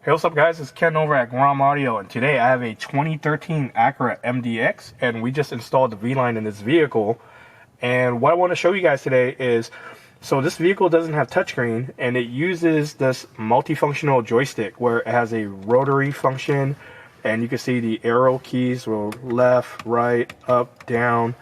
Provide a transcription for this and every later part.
Hey, what's up guys, it's Ken over at Grom Audio, and today I have a 2013 Acura MDX, and we just installed the VLine in this vehicle. And what I want to show you guys today is, so this vehicle doesn't have touchscreen, and it uses this multifunctional joystick where it has a rotary function, and you can see the arrow keys will left, right, up, down,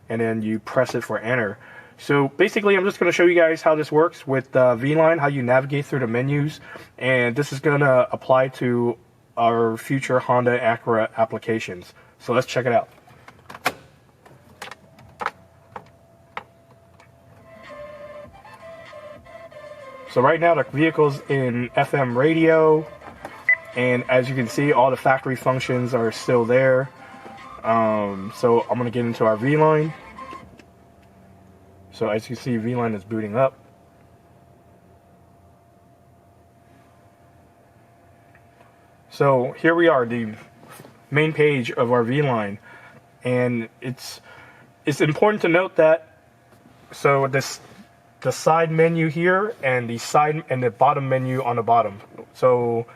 and then you press it for enter. So basically, I'm just going to show you guys how this works with VLine, how you navigate through the menus, and this is going to apply to our future Honda Acura applications. So let's check it out. So right now the vehicle's in FM radio, and as you can see, all the factory functions are still there. So I'm going to get into our VLine. So as you can see, VLine is booting up. So here we are, the main page of our VLine, and it's important to note that the side menu here and the bottom menu on the bottom. So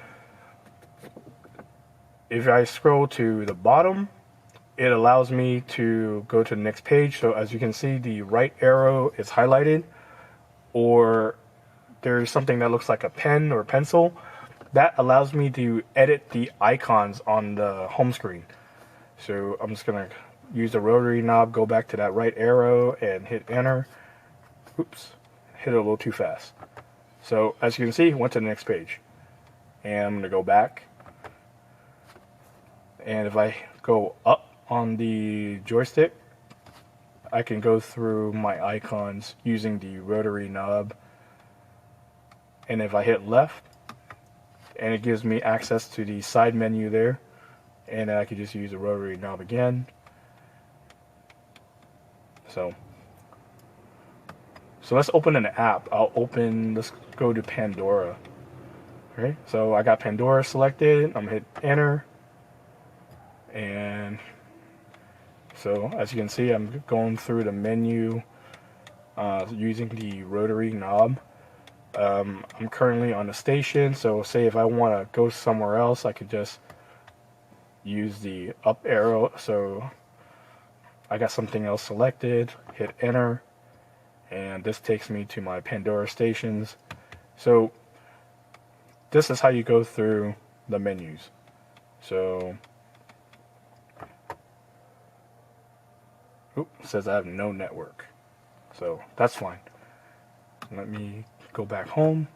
if I scroll to the bottom, it allows me to go to the next page. So as you can see, the right arrow is highlighted, or there's something that looks like a pen or pencil. That allows me to edit the icons on the home screen. So I'm just gonna use the rotary knob, go back to that right arrow and hit enter. Oops, hit it a little too fast. So as you can see, went to the next page. And I'm gonna go back. And if I go up on the joystick, I can go through my icons using the rotary knob, and if I hit left, and it gives me access to the side menu there, and I could just use the rotary knob again. So let's open an app. Let's go to Pandora. Okay, so I got Pandora selected. I'm gonna hit enter, and so as you can see, I'm going through the menu using the rotary knob. I'm currently on the station, so say if I want to go somewhere else, I could just use the up arrow. So I got something else selected, hit enter, and this takes me to my Pandora stations. So this is how you go through the menus. So it says I have no network, so that's fine. Let me go back home,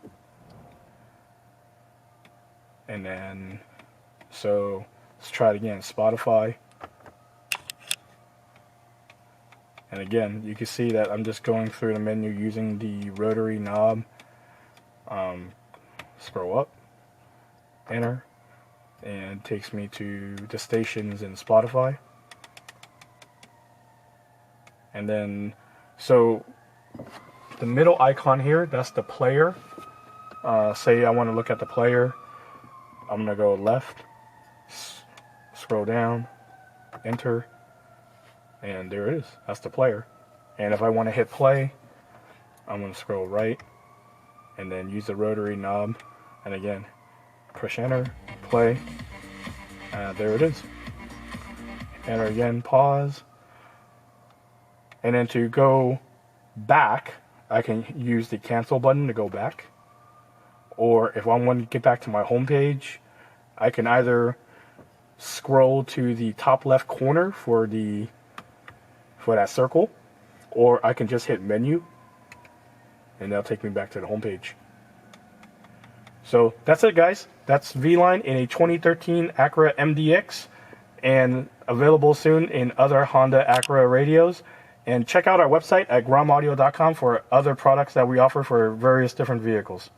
and then so let's try it again. Spotify, and again you can see that I'm just going through the menu using the rotary knob. Scroll up, enter, and it takes me to the stations in Spotify. And then, so the middle icon here, that's the player. Say I want to look at the player. I'm going to go left, scroll down, enter, and there it is. That's the player. And if I want to hit play, I'm going to scroll right, and then use the rotary knob, and again, push enter, play, there it is. Enter again, pause. And then to go back, I can use the cancel button to go back. Or if I want to get back to my home page, I can either scroll to the top left corner for that circle, or I can just hit menu, and that'll take me back to the home page. So that's it, guys. That's VLine in a 2013 Acura MDX, and available soon in other Honda Acura radios. And check out our website at gromaudio.com for other products that we offer for various different vehicles.